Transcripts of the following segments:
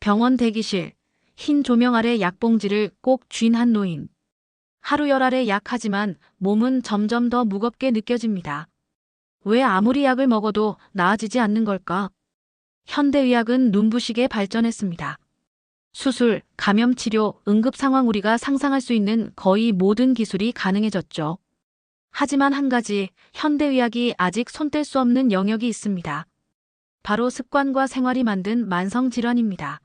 병원 대기실, 흰 조명 아래 약봉지를 꼭 쥔 한 노인. 하루 열알에 약하지만 몸은 점점 더 무겁게 느껴집니다. 왜 아무리 약을 먹어도 나아지지 않는 걸까? 현대의학은 눈부시게 발전했습니다. 수술, 감염치료, 응급상황 우리가 상상할 수 있는 거의 모든 기술이 가능해졌죠. 하지만 한 가지, 현대의학이 아직 손뗄 수 없는 영역이 있습니다. 바로 습관과 생활이 만든 만성질환입니다.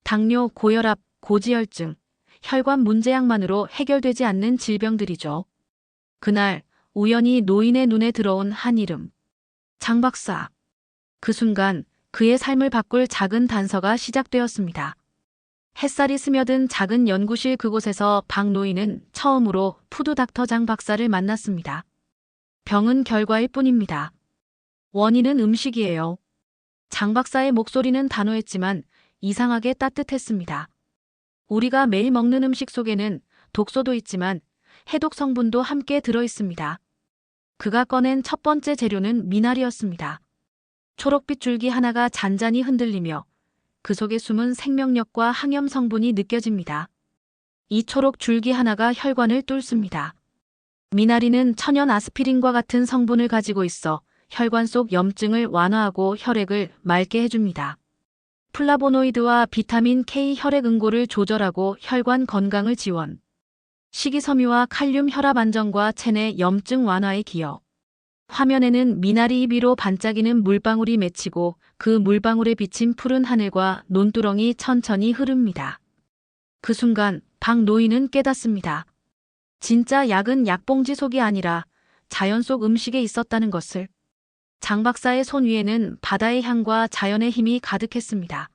당뇨, 고혈압, 고지혈증, 혈관 문제약만으로 해결되지 않는 질병들이죠. 그날 우연히 노인의 눈에 들어온 한 이름. 장 박사. 그 순간 그의 삶을 바꿀 작은 단서가 시작되었습니다. 햇살이 스며든 작은 연구실 그곳에서 박 노인은 처음으로 푸드닥터 장 박사를 만났습니다. 병은 결과일 뿐입니다. 원인은 음식이에요. 장 박사의 목소리는 단호했지만 이상하게 따뜻했습니다. 우리가 매일 먹는 음식 속에는 독소도 있지만 해독 성분도 함께 들어 있습니다. 그가 꺼낸 첫 번째 재료는 미나리였습니다. 초록빛 줄기 하나가 잔잔히 흔들리며 그 속에 숨은 생명력과 항염 성분이 느껴집니다. 이 초록 줄기 하나가 혈관을 뚫습니다. 미나리는 천연 아스피린과 같은 성분을 가지고 있어 혈관 속 염증을 완화하고 혈액을 맑게 해줍니다. 플라보노이드와 비타민 K 혈액 응고를 조절하고 혈관 건강을 지원. 식이섬유와 칼륨 혈압 안정과 체내 염증 완화에 기여. 화면에는 미나리 잎 위로 반짝이는 물방울이 맺히고 그 물방울에 비친 푸른 하늘과 논두렁이 천천히 흐릅니다. 그 순간 박 노인은 깨닫습니다. 진짜 약은 약봉지 속이 아니라 자연 속 음식에 있었다는 것을. 장 박사의 손 위에는 바다의 향과 자연의 힘이 가득했습니다.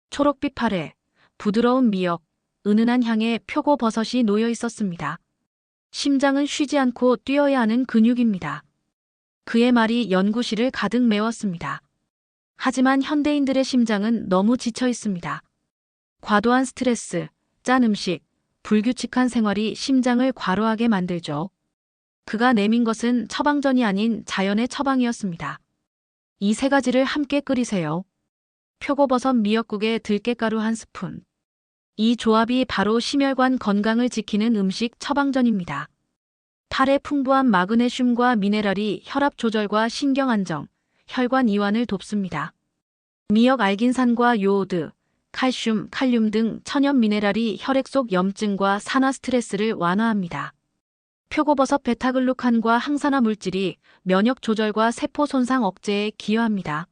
초록빛 파래, 부드러운 미역, 은은한 향의 표고버섯이 놓여 있었습니다. 심장은 쉬지 않고 뛰어야 하는 근육입니다. 그의 말이 연구실을 가득 메웠습니다. 하지만 현대인들의 심장은 너무 지쳐 있습니다. 과도한 스트레스, 짠 음식, 불규칙한 생활이 심장을 과로하게 만들죠. 그가 내민 것은 처방전이 아닌 자연의 처방이었습니다. 이 세 가지를 함께 끓이세요. 표고버섯 미역국에 들깨가루 한 스푼. 이 조합이 바로 심혈관 건강을 지키는 음식 처방전입니다. 팔의 풍부한 마그네슘과 미네랄이 혈압 조절과 신경 안정, 혈관 이완을 돕습니다. 미역 알긴산과 요오드, 칼슘, 칼륨 등 천연 미네랄이 혈액 속 염증과 산화 스트레스를 완화합니다. 표고버섯 베타글루칸과 항산화 물질이 면역 조절과 세포 손상 억제에 기여합니다.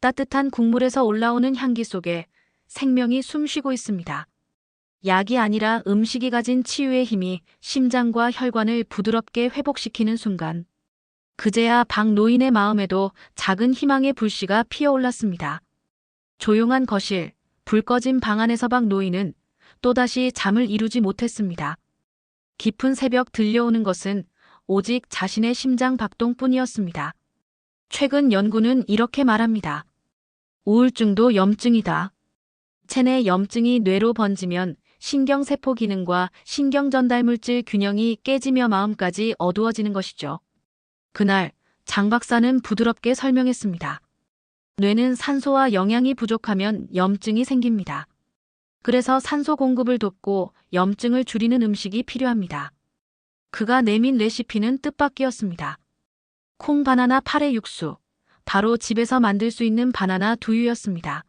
따뜻한 국물에서 올라오는 향기 속에 생명이 숨쉬고 있습니다. 약이 아니라 음식이 가진 치유의 힘이 심장과 혈관을 부드럽게 회복시키는 순간, 그제야 박 노인의 마음에도 작은 희망의 불씨가 피어올랐습니다. 조용한 거실, 불 꺼진 방 안에서 박 노인은 또다시 잠을 이루지 못했습니다. 깊은 새벽 들려오는 것은 오직 자신의 심장 박동뿐이었습니다. 최근 연구는 이렇게 말합니다. 우울증도 염증이다. 체내 염증이 뇌로 번지면 신경세포 기능과 신경전달물질 균형이 깨지며 마음까지 어두워지는 것이죠. 그날 장 박사는 부드럽게 설명했습니다. 뇌는 산소와 영양이 부족하면 염증이 생깁니다. 그래서 산소 공급을 돕고 염증을 줄이는 음식이 필요합니다. 그가 내민 레시피는 뜻밖이었습니다. 콩 바나나 파래 육수, 바로 집에서 만들 수 있는 바나나 두유였습니다.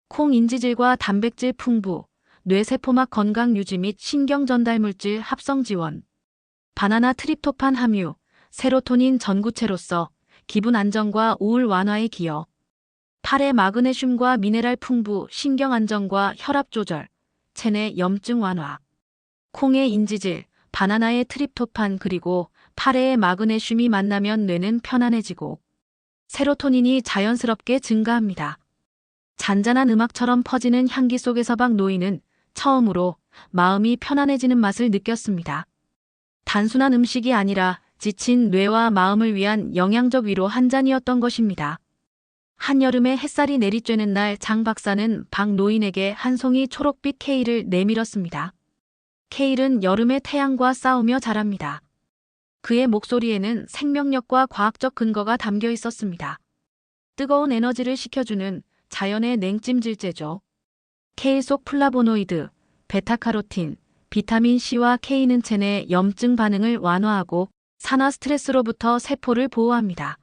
콩 인지질과 단백질 풍부, 뇌세포막 건강 유지 및 신경전달물질 합성 지원. 바나나 트립토판 함유, 세로토닌 전구체로서 기분 안정과 우울 완화에 기여. 파래 마그네슘과 미네랄 풍부, 신경 안정과 혈압 조절, 체내 염증 완화. 콩의 인지질, 바나나의 트립토판 그리고 파래의 마그네슘이 만나면 뇌는 편안해지고 세로토닌이 자연스럽게 증가합니다. 잔잔한 음악처럼 퍼지는 향기 속에서 박 노인은 처음으로 마음이 편안해지는 맛을 느꼈습니다. 단순한 음식이 아니라 지친 뇌와 마음을 위한 영양적 위로 한 잔이었던 것입니다. 한여름에 햇살이 내리쬐는 날 장 박사는 박 노인에게 한 송이 초록빛 케일을 내밀었습니다. 케일은 여름의 태양과 싸우며 자랍니다. 그의 목소리에는 생명력과 과학적 근거가 담겨 있었습니다. 뜨거운 에너지를 식혀주는 자연의 냉찜질제죠. 케일 속 플라보노이드, 베타카로틴, 비타민 C와 K는 체내 염증 반응을 완화하고 산화 스트레스로부터 세포를 보호합니다.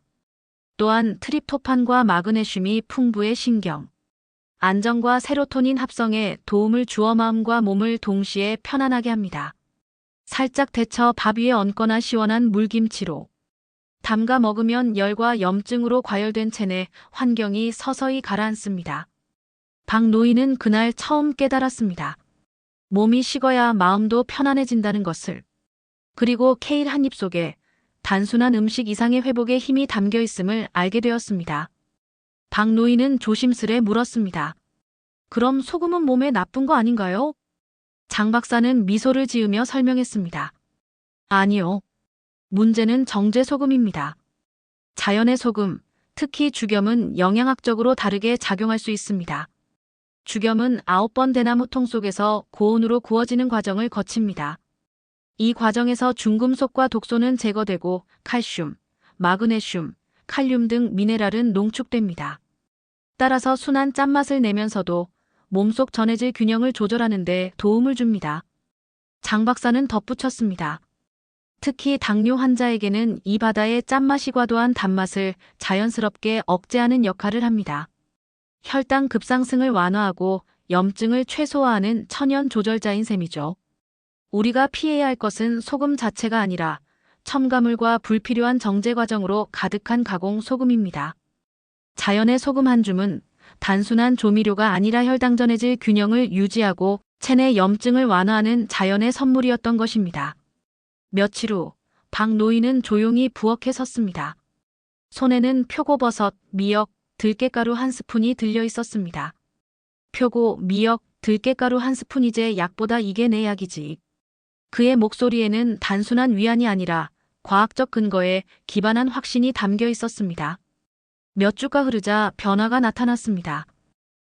또한 트립토판과 마그네슘이 풍부해 신경, 안정과 세로토닌 합성에 도움을 주어 마음과 몸을 동시에 편안하게 합니다. 살짝 데쳐 밥 위에 얹거나 시원한 물김치로 담가 먹으면 열과 염증으로 과열된 체내 환경이 서서히 가라앉습니다. 박노인은 그날 처음 깨달았습니다. 몸이 식어야 마음도 편안해진다는 것을. 그리고 케일 한 입 속에 단순한 음식 이상의 회복의 힘이 담겨 있음을 알게 되었습니다. 박노인은 조심스레 물었습니다. 그럼 소금은 몸에 나쁜 거 아닌가요? 장 박사는 미소를 지으며 설명했습니다. 아니요. 문제는 정제 소금입니다. 자연의 소금, 특히 죽염은 영양학적으로 다르게 작용할 수 있습니다. 죽염은 9번 대나무 통 속에서 고온으로 구워지는 과정을 거칩니다. 이 과정에서 중금속과 독소는 제거되고 칼슘, 마그네슘, 칼륨 등 미네랄은 농축됩니다. 따라서 순한 짠맛을 내면서도 몸속 전해질 균형을 조절하는 데 도움을 줍니다. 장 박사는 덧붙였습니다. 특히 당뇨 환자에게는 이 바다의 짠맛이 과도한 단맛을 자연스럽게 억제하는 역할을 합니다. 혈당 급상승을 완화하고 염증을 최소화하는 천연 조절자인 셈이죠. 우리가 피해야 할 것은 소금 자체가 아니라 첨가물과 불필요한 정제 과정으로 가득한 가공 소금입니다. 자연의 소금 한 줌은 단순한 조미료가 아니라 혈당 전해질 균형을 유지하고 체내 염증을 완화하는 자연의 선물이었던 것입니다. 며칠 후 박노인은 조용히 부엌에 섰습니다. 손에는 표고버섯, 미역, 들깨가루 한 스푼이 들려 있었습니다. 표고, 미역, 들깨가루 한 스푼이제 약보다 이게 내 약이지. 그의 목소리에는 단순한 위안이 아니라 과학적 근거에 기반한 확신이 담겨 있었습니다. 몇 주가 흐르자 변화가 나타났습니다.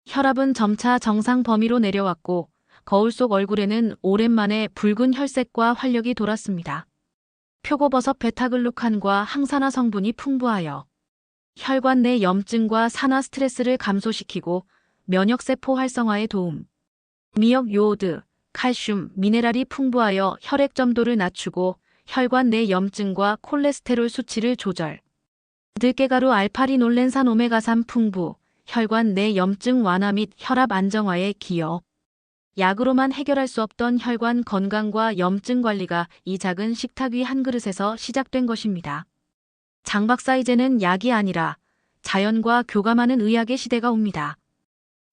혈압은 점차 정상 범위로 내려왔고 거울 속 얼굴에는 오랜만에 붉은 혈색과 활력이 돌았습니다. 표고버섯 베타글루칸과 항산화 성분이 풍부하여 혈관 내 염증과 산화 스트레스를 감소시키고 면역세포 활성화에 도움. 미역 요오드, 칼슘, 미네랄이 풍부하여 혈액 점도를 낮추고 혈관 내 염증과 콜레스테롤 수치를 조절. 들깨가루 알파리놀렌산 오메가3 풍부, 혈관 내 염증 완화 및 혈압 안정화에 기여. 약으로만 해결할 수 없던 혈관 건강과 염증 관리가 이 작은 식탁 위 한 그릇에서 시작된 것입니다. 장 박사 이제는 약이 아니라 자연과 교감하는 의학의 시대가 옵니다.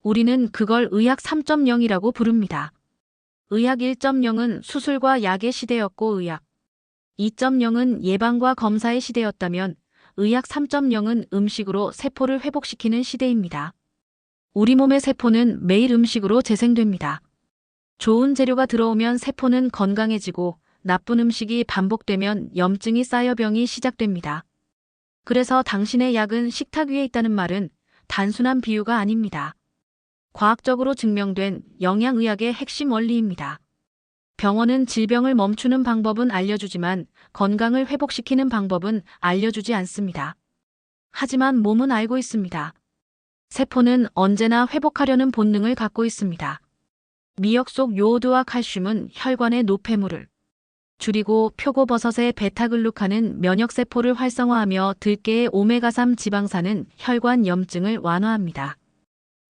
우리는 그걸 의학 3.0이라고 부릅니다. 의학 1.0은 수술과 약의 시대였고 의학 2.0은 예방과 검사의 시대였다면 의학 3.0은 음식으로 세포를 회복시키는 시대입니다. 우리 몸의 세포는 매일 음식으로 재생됩니다. 좋은 재료가 들어오면 세포는 건강해지고 나쁜 음식이 반복되면 염증이 쌓여 병이 시작됩니다. 그래서 당신의 약은 식탁 위에 있다는 말은 단순한 비유가 아닙니다. 과학적으로 증명된 영양의학의 핵심 원리입니다. 병원은 질병을 멈추는 방법은 알려주지만 건강을 회복시키는 방법은 알려주지 않습니다. 하지만 몸은 알고 있습니다. 세포는 언제나 회복하려는 본능을 갖고 있습니다. 미역 속 요오드와 칼슘은 혈관의 노폐물을 줄이고 표고버섯의 베타글루칸은 면역세포를 활성화하며 들깨의 오메가3 지방산은 혈관 염증을 완화합니다.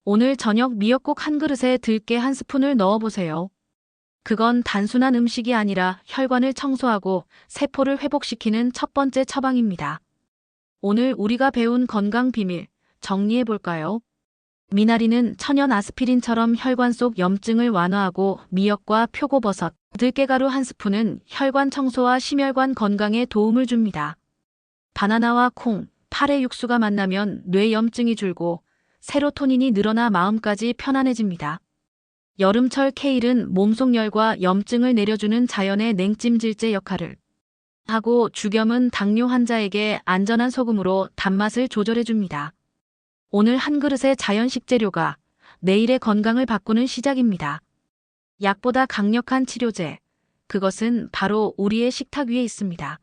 오늘 저녁 미역국 한 그릇에 들깨 한 스푼을 넣어보세요. 그건 단순한 음식이 아니라 혈관을 청소하고 세포를 회복시키는 첫 번째 처방입니다. 오늘 우리가 배운 건강 비밀 정리해볼까요? 미나리는 천연 아스피린처럼 혈관 속 염증을 완화하고 미역과 표고버섯, 들깨가루 한 스푼은 혈관 청소와 심혈관 건강에 도움을 줍니다. 바나나와 콩, 파래 육수가 만나면 뇌 염증이 줄고 세로토닌이 늘어나 마음까지 편안해집니다. 여름철 케일은 몸속 열과 염증을 내려주는 자연의 냉찜질제 역할을 하고 죽염은 당뇨 환자에게 안전한 소금으로 단맛을 조절해줍니다. 오늘 한 그릇의 자연 식재료가 내일의 건강을 바꾸는 시작입니다. 약보다 강력한 치료제, 그것은 바로 우리의 식탁 위에 있습니다.